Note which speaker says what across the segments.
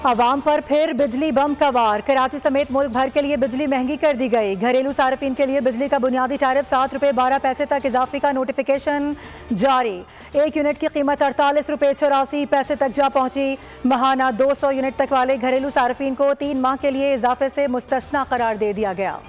Speaker 1: आवाम पर फिर बिजली बम का वार। कराची समेत मुल्क भर के लिए बिजली महंगी कर दी गई। घरेलू सार्फिन के लिए बिजली का बुनियादी टैरिफ 7 रुपये 12 पैसे तक इजाफे का नोटिफिकेशन जारी। 1 यूनिट की कीमत 48 रुपये 84 पैसे तक जा पहुंची। महाना 200 यूनिट तक वाले घरेलू सार्फिन को 3 माह के लिए इजाफे से मुस्तस्ना करार दे दिया गया।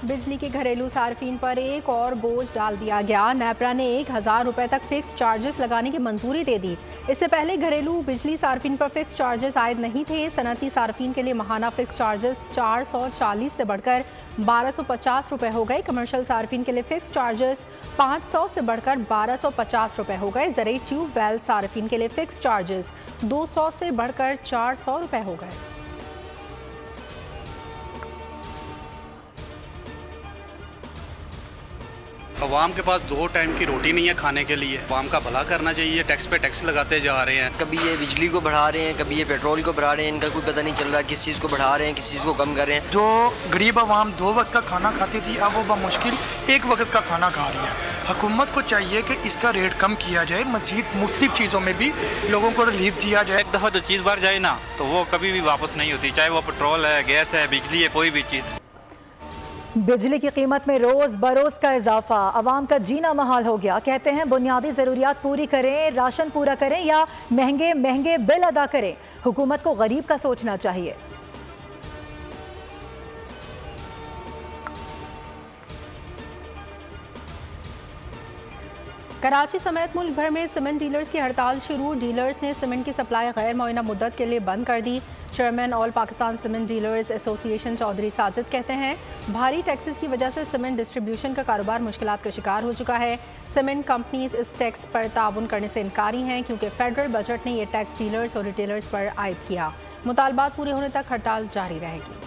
Speaker 2: बिजली के घरेलू सार्फिन पर एक और बोझ डाल दिया गया। नेपरा ने 1000 रुपये तक फिक्स चार्जेस लगाने की मंजूरी दे दी। इससे पहले घरेलू बिजली सार्फिन पर फिक्स चार्जेस आयद नहीं थे। सनती सार्फिन के लिए माहाना फिक्स चार्जेस 440 से बढ़कर 1250 रुपये हो गए। कमर्शियल सार्फिन के लिए फिक्स चार्जेस 500 से बढ़कर 1250 रुपये हो गए। ज़रिए ट्यूबवेल सार्फिन के लिए फिक्स चार्जेस 200 से बढ़कर 400 रुपये हो गए।
Speaker 3: अवाम के पास 2 टाइम की रोटी नहीं है खाने के लिए। अवाम का भला करना चाहिए। टैक्स पे टैक्स लगाते जा रहे हैं।
Speaker 4: कभी ये बिजली को बढ़ा रहे हैं, कभी ये पेट्रोल को बढ़ा रहे हैं। इनका कोई पता नहीं चल रहा किस चीज़ को बढ़ा रहे हैं, किस चीज़ को कम कर रहे हैं।
Speaker 5: जो गरीब अवाम 2 वक्त का खाना खाती थी, अब वो बमुश्किल 1 वक्त का खाना खा रही है। हुकूमत को चाहिए कि इसका रेट कम किया जाए। मज़ीद मुख्तलिफ चीज़ों में भी लोगों को रिलीफ दिया जाए।
Speaker 6: एक दफ़ा जो चीज़ बढ़ जाए ना तो वो कभी भी वापस नहीं होती, चाहे वो पेट्रोल है, गैस है, बिजली है, कोई भी चीज़।
Speaker 1: बिजली की कीमत में रोज बरोज का इजाफा। अवाम का जीना महाल हो गया। कहते हैं बुनियादी जरूरियात पूरी करें, राशन पूरा करें या महंगे महंगे बिल अदा करें। हुकूमत को गरीब का सोचना चाहिए।
Speaker 2: कराची समेत मुल्क भर में सीमेंट डीलर्स की हड़ताल शुरू। डीलर्स ने सीमेंट की सप्लाई गैर मुअय्यना मुद्दत के लिए बंद कर दी। Chairman all Pakistan cement dealers association Chaudhry Sajid कहते हैं भारी टैक्सेस की वजह से सीमेंट डिस्ट्रीब्यूशन का कारोबार मुश्किलात का शिकार हो चुका है। सीमेंट कंपनीज इस टैक्स पर ताउन करने से इनकारी हैं क्योंकि फेडरल बजट ने यह टैक्स डीलर्स और रिटेलर्स पर आयद किया। मुतालबात पूरे होने तक हड़ताल जारी रहेगी।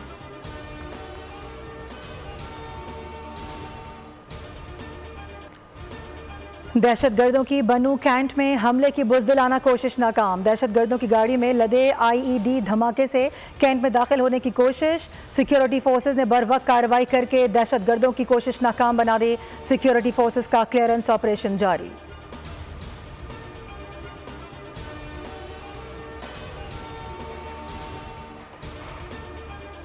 Speaker 1: दहशतगर्दों की बनू कैंट में हमले की बुज़दिलाना कोशिश नाकाम। दहशतगर्दों की गाड़ी में लदे IED धमाके से कैंट में दाखिल होने की कोशिश। सिक्योरिटी फोर्सेस ने बर वक्त कार्रवाई करके दहशतगर्दों की कोशिश नाकाम बना दी। सिक्योरिटी फोर्सेस का क्लियरेंस ऑपरेशन जारी।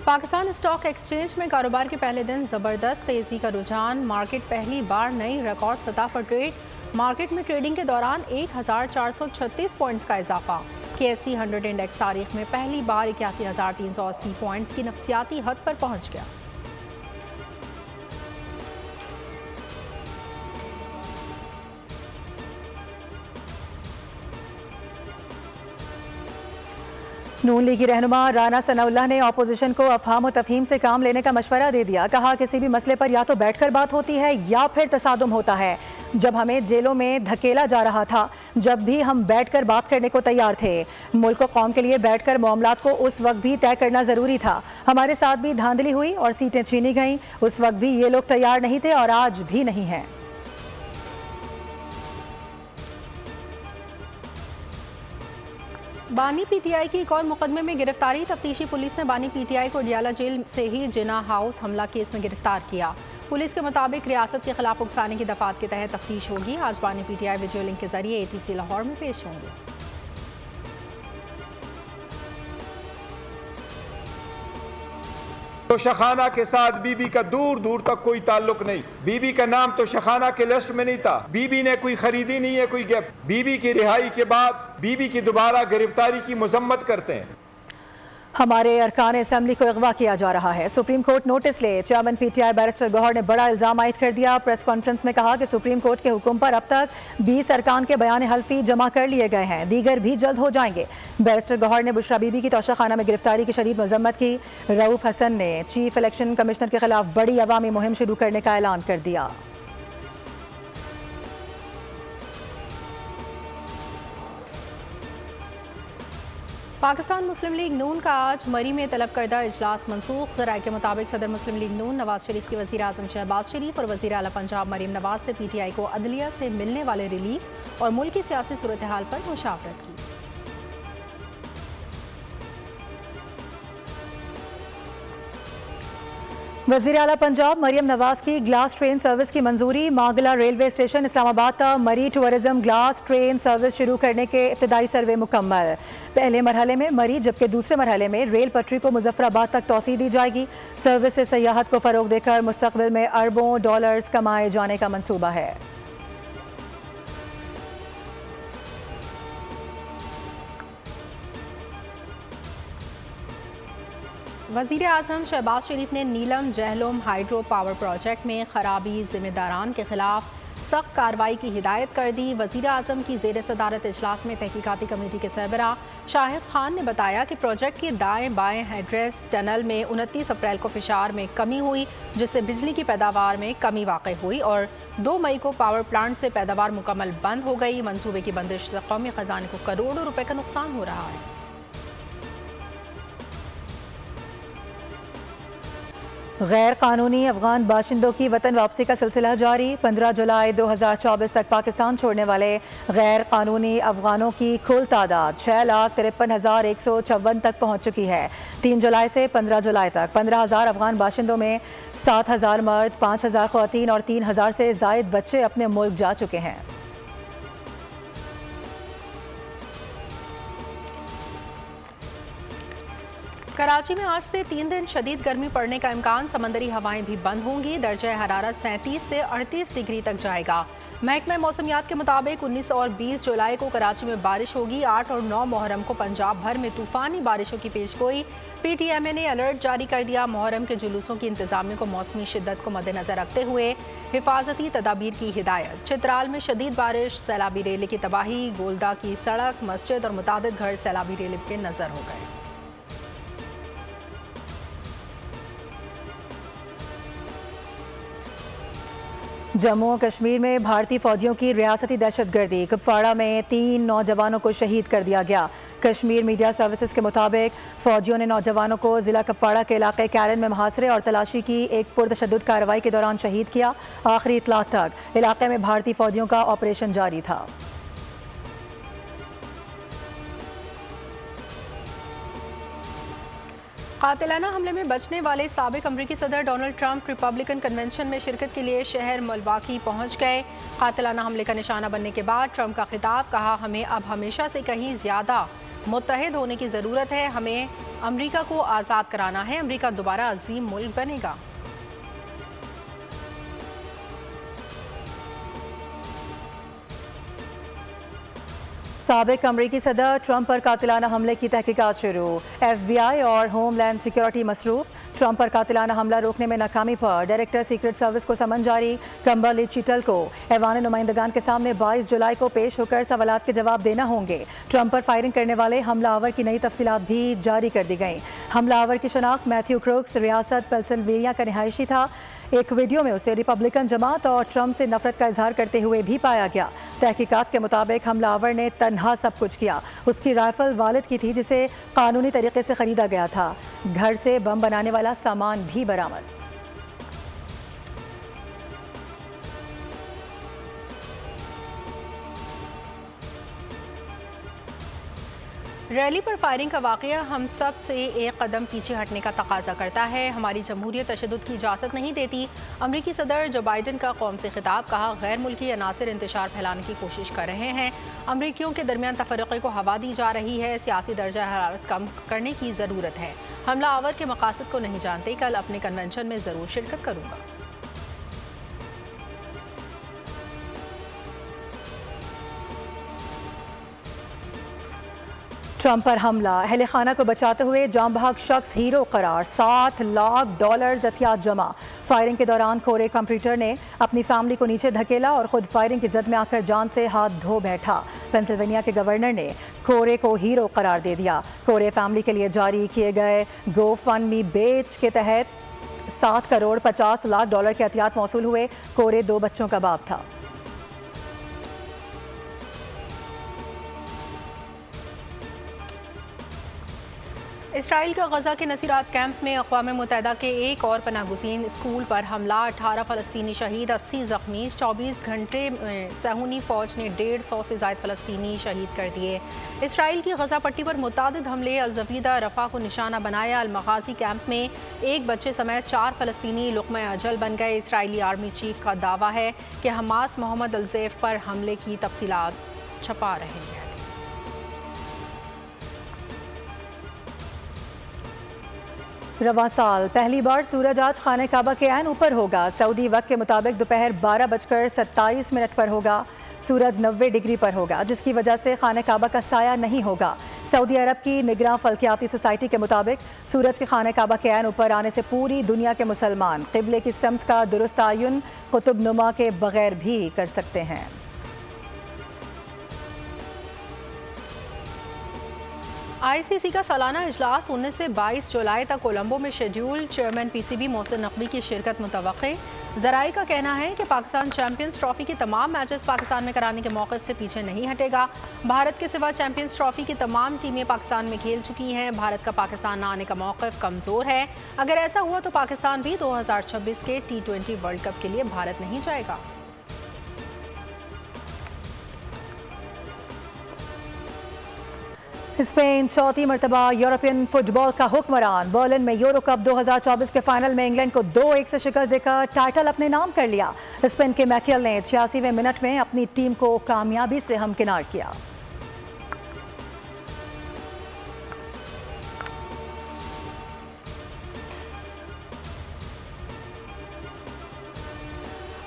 Speaker 2: पाकिस्तान स्टॉक एक्सचेंज में कारोबार के पहले दिन जबरदस्त तेजी का रुझान। मार्केट पहली बार नई रिकॉर्ड सतह पर ट्रेड। मार्केट में ट्रेडिंग के दौरान 1436 पॉइंट्स का इजाफा। KSE 100 इंडेक्स तारीख में पहली बार 81,380 पॉइंट्स की नफसियाती हद पर पहुंच गया।
Speaker 1: नून लीग की रहनुमा राना सनाउल्लाह ने अपोजिशन को अफहाम और तफहीम से काम लेने का मशवरा दे दिया। कहा किसी भी मसले पर या तो बैठकर बात होती है या फिर तसादुम होता है। जब हमें जेलों में धकेला जा रहा था, जब भी हम बैठकर बात करने को तैयार थे। मुल्क और कौम के लिए बैठकर मामलात को उस वक्त भी तय करना ज़रूरी था। हमारे साथ भी धांधली हुई और सीटें छीनी गईं। उस वक्त भी ये लोग तैयार नहीं थे और आज भी नहीं हैं।
Speaker 2: बानी PTI की एक और मुकदमे में गिरफ्तारी। तफ्तीशी पुलिस ने बानी PTI को डियाला जेल से ही जिना हाउस हमला केस में गिरफ्तार किया। पुलिस के मुताबिक रियासत के खिलाफ उकसाने की दफात के तहत तफ्तीश होगी। आज बानी PTI वीडियो लिंक के जरिए ATC लाहौर में पेश होंगे।
Speaker 7: तोशाखाना के साथ बीबी का दूर दूर तक कोई ताल्लुक नहीं। बीबी का नाम तोशाखाना के लिस्ट में नहीं था। बीबी ने कोई खरीदी नहीं है कोई गिफ्ट। बीबी की रिहाई के बाद बीबी की दोबारा गिरफ्तारी की मजम्मत करते हैं।
Speaker 1: हमारे अरकान असेंबली को अगवा किया जा रहा है। सुप्रीम कोर्ट नोटिस ले। चेयरमैन PTI बैरिस्टर गौहर ने बड़ा इल्जाम आयद कर दिया। प्रेस कॉन्फ्रेंस में कहा कि सुप्रीम कोर्ट के हुक्म पर अब तक 20 अरकान के बयान हल्फी जमा कर लिए गए हैं। दीगर भी जल्द हो जाएंगे। बैरिस्टर गौहर ने बुशरा बीबी की तोशाखाना में गिरफ्तारी की शदीद मजम्मत की। रऊफ हसन ने चीफ इलेक्शन कमिश्नर के खिलाफ बड़ी अवामी मुहिम शुरू करने का ऐलान कर दिया।
Speaker 2: पाकिस्तान मुस्लिम लीग नून का आज मरी में तलब करदा इजलास मनसूख। राय के मुताबिक सदर मुस्लिम लीग नून नवाज शरीफ की वज़ीर आज़म शहबाज शरीफ और वज़ीर आला पंजाब मरीम नवाज से PTI को अदलिया से मिलने वाले रिलीफ और मुल्क की सियासी सूरत हाल पर मुशावरत की।
Speaker 1: वज़ीर आला पंजाब मरियम नवाज की ग्लास ट्रेन सर्विस की मंजूरी। मांगला रेलवे स्टेशन इस्लामाबाद तक मरी टूरिज्म ग्लास ट्रेन सर्विस शुरू करने के इब्तदाई सर्वे मुकम्मल। पहले मरहले में मरी जबकि दूसरे मरहले में रेल पटरी को मुजफ्फराबाद तक तोसी दी जाएगी। सर्विस से सयाहत को फ़रोग देकर मुस्तकबिल में अरबों डॉलर्स कमाए जाने का मंसूबा है।
Speaker 2: वज़ीर आज़म शहबाज शरीफ ने नीलम जहलुम हाइड्रो पावर प्रोजेक्ट में खराबी जिम्मेदारान के खिलाफ सख्त कार्रवाई की हिदायत कर दी। वज़ीर आज़म की ज़ेर सदारत इजलास में तहकीकाती कमेटी के सरबराह शाहिद खान ने बताया कि प्रोजेक्ट के दाएं बाएं हेड्रेस टनल में 29 अप्रैल को फिशार में कमी हुई, जिससे बिजली की पैदावार में कमी वाक़ई हुई और 2 मई को पावर प्लांट से पैदावार मुकम्मल बंद हो गई। मंसूबे की बंदिश से कौमी ख़जाने को करोड़ों रुपए का नुकसान हो रहा है।
Speaker 1: गैर कानूनी अफगान बाशिंदों की वतन वापसी का सिलसिला जारी। 15 जुलाई 2024 तक पाकिस्तान छोड़ने वाले गैर कानूनी अफगानों की कुल तादाद 6,53,154 तक पहुँच चुकी है। 3 जुलाई से 15 जुलाई तक 15,000 अफगान बाशिंदों में 7,000 मर्द, 5,000 ख़वातीन और 3,000 से ज़ायद बच्चे अपने मुल्क जा चुके हैं।
Speaker 2: कराची में आज से 3 दिन शदीद गर्मी पड़ने का इम्कान। समंदरी हवाएं भी बंद होंगी। दर्जा हरारत 37 से 38 डिग्री तक जाएगा। महकमा मौसमियात के मुताबिक 19 और 20 जुलाई को कराची में बारिश होगी। 8 और 9 मुहर्रम को पंजाब भर में तूफानी बारिशों की पेशगोई। PTMA ने अलर्ट जारी कर दिया। मुहर्रम के जुलूसों की इंतजामिया को मौसमी शिद्दत को मद्देनजर रखते हुए हिफाजती तदाबीर की हिदायत। चित्राल में शदीद बारिश, सैलाबी रेले की तबाही, गोलदा की सड़क, मस्जिद और मुतादिद घर सैलाबी रेले के नजर हो गए।
Speaker 1: जम्मू और कश्मीर में भारतीय फौजियों की रियासती दहशतगर्दी। कुपवाड़ा में 3 नौजवानों को शहीद कर दिया गया। कश्मीर मीडिया सर्विसेज के मुताबिक फौजियों ने नौजवानों को जिला कुपवाड़ा के इलाके कैरन में मुहासरे और तलाशी की एक पुरतशद्दुद कार्रवाई के दौरान शहीद किया। आखिरी इतलात तक इलाके में भारतीय फौजियों का ऑपरेशन जारी था।
Speaker 2: कातिलाना हमले में बचने वाले साबिक अमरीकी सदर डोनाल्ड ट्रंप रिपब्लिकन कन्वेंशन में शिरकत के लिए शहर मिल्वॉकी पहुंच गए। कातिलाना हमले का निशाना बनने के बाद ट्रंप का खिताब, कहा हमें अब हमेशा से कहीं ज़्यादा मुत्तहिद होने की ज़रूरत है। हमें अमरीका को आज़ाद कराना है। अमरीका दोबारा अजीम मुल्क बनेगा।
Speaker 1: साबिक अमरीकी सदर ट्रंप पर कातिलाना हमले की तहकीकात शुरू। FBI और होमलैंड सिक्योरिटी मसरूफ। ट्रंप पर कातिलाना हमला रोकने में नाकामी पर डायरेक्टर सीक्रेट सर्विस को समन जारी। कम्बरली चिटल को ऐवान नुमाइंदगान के सामने 22 जुलाई को पेश होकर सवालात के जवाब देना होंगे। ट्रंप पर फायरिंग करने वाले हमलावर की नई तफसीलात भी जारी कर दी गई। हमलावर की शनाख्त मैथ्यू क्रूक्स रियासत पेंसिल्वेनिया का रिहायशी था। एक वीडियो में उसे रिपब्लिकन जमात और ट्रंप से नफरत का इजहार करते हुए भी पाया गया। तहकीकात के मुताबिक हमलावर ने तन्हा सब कुछ किया। उसकी राइफल वालिद की थी जिसे कानूनी तरीके से खरीदा गया था। घर से बम बनाने वाला सामान भी बरामद।
Speaker 2: रैली पर फायरिंग का वाक़या हम सब से एक कदम पीछे हटने का तकाजा करता है। हमारी जमहूरियत तशद्दुद की इजाज़त नहीं देती। अमरीकी सदर जो बाइडन का कौम से खिताब, कहा गैर मुल्की अनासिर इंतशार फैलाने की कोशिश कर रहे हैं। अमरीकियों के दरमियान तफर्रुक़े को हवा दी जा रही है। सियासी दर्जा हरारत कम करने की ज़रूरत है। हमला आवर के मकासद को नहीं जानते। कल अपने कन्वेंशन में ज़रूर शिरकत करूँगा।
Speaker 1: ट्रंप पर हमला, अहले खाना को बचाते हुए जाम बहक शख्स हीरो करार। $7 लाख हथियार जमा। फायरिंग के दौरान कोरे कंप्यूटर ने अपनी फैमिली को नीचे धकेला और खुद फायरिंग की जद में आकर जान से हाथ धो बैठा। पेंसिल्वेनिया के गवर्नर ने कोरे को हीरो करार दे दिया। कोरे फैमिली के लिए जारी किए गए GoFundMe बेच के तहत $7 करोड़ 50 लाख के एहतियात मौसूल हुए। कोरे 2 बच्चों का बाप था।
Speaker 2: इसराइल के गजा के नसीरात कैंप में अक़वाम मुत्तहिदा के एक और पनाहगुज़ीन स्कूल पर हमला, 18 फ़लस्तीनी शहीद, 80 ज़ख्मी। 24 घंटे में सहूनी फ़ौज ने 150 से ज़ायद फ़लस्तीनी शहीद कर दिए। इसराइल की गजा पट्टी पर मुतअद्दिद हमले, अल-ज़वीदा रफ़ा को निशाना बनाया। अल-मग़ाज़ी कैंप में एक बच्चे समेत 4 फ़लस्तीनी लुक़्मा अजल बन गए। इसराइली आर्मी चीफ का दावा है कि हमास मोहम्मद अल-ज़ैफ़ पर हमले की तफ़सीलात छुपा रहे हैं।
Speaker 1: रवां साल पहली बार सूरज आज खाने काबा के ऐन ऊपर होगा। सऊदी वक्त के मुताबिक दोपहर 12:27 पर होगा। सूरज 90 डिग्री पर होगा, जिसकी वजह से खाने काबा का साया नहीं होगा। सऊदी अरब की निगरां फल्कियाती सोसाइटी के मुताबिक सूरज के खाने काबा के ऐन ऊपर आने से पूरी दुनिया के मुसलमान क़िबले की समत का दुरुस्त आयुन कुतुब नुमा के बगैर भी कर सकते हैं।
Speaker 2: ICC का सालाना इजलास 19 से 22 जुलाई तक कोलंबो में schedule. Chairman PCB Mohsin Naqvi की शिरकत मुतवक्के। ज़राए का कहना है कि पाकिस्तान चैंपियंस ट्रॉफी के तमाम मैचेस पाकिस्तान में कराने के मौक़िफ़ से पीछे नहीं हटेगा। भारत के सिवा चैंपियंस ट्रॉफी की तमाम टीमें पाकिस्तान में खेल चुकी हैं। भारत का पाकिस्तान न आने का मौक़िफ़ कमज़ोर है। अगर ऐसा हुआ तो पाकिस्तान भी 2026 के T20 वर्ल्ड कप के लिए भारत नहीं जाएगा।
Speaker 1: स्पेन चौथी मरतबा यूरोपियन फुटबॉल का हुक्मरान। बर्लिन में यूरो कप 2024 के फाइनल में इंग्लैंड को 2-1 से शिकस्त देकर टाइटल अपने नाम कर लिया। स्पेन के मैकेल ने 86वें मिनट में अपनी टीम को कामयाबी से हमकिनार किया।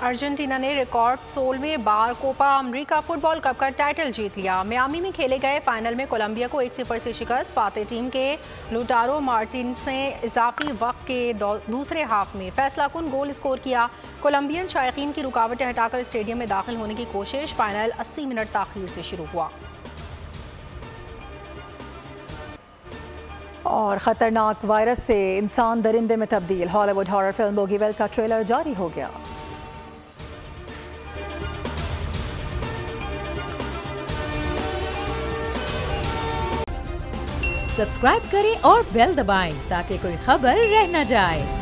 Speaker 2: अर्जेंटीना ने रिकॉर्ड 16वें बार कोपा अमेरिका फुटबॉल कप का टाइटल जीत लिया। मियामी में खेले गए फाइनल में कोलंबिया को 1-0 से शिकस्त। फातेह टीम के लुटारो मार्टिन्स ने इजाफी वक्त के दूसरे हाफ में फैसलाकुन गोल स्कोर किया। कोलंबियन शायकीन की रुकावटें हटाकर स्टेडियम में दाखिल होने की कोशिश। फाइनल 80 मिनट ताख़ीर से शुरू हुआ।
Speaker 1: और ख़तरनाक वायरस से इंसान दरिंदे में तब्दील। हॉलीवुड हॉरर फिल्म बोगीवेल का ट्रेलर जारी हो गया।
Speaker 8: सब्सक्राइब करें और बेल दबाएं ताकि कोई खबर रह न जाए।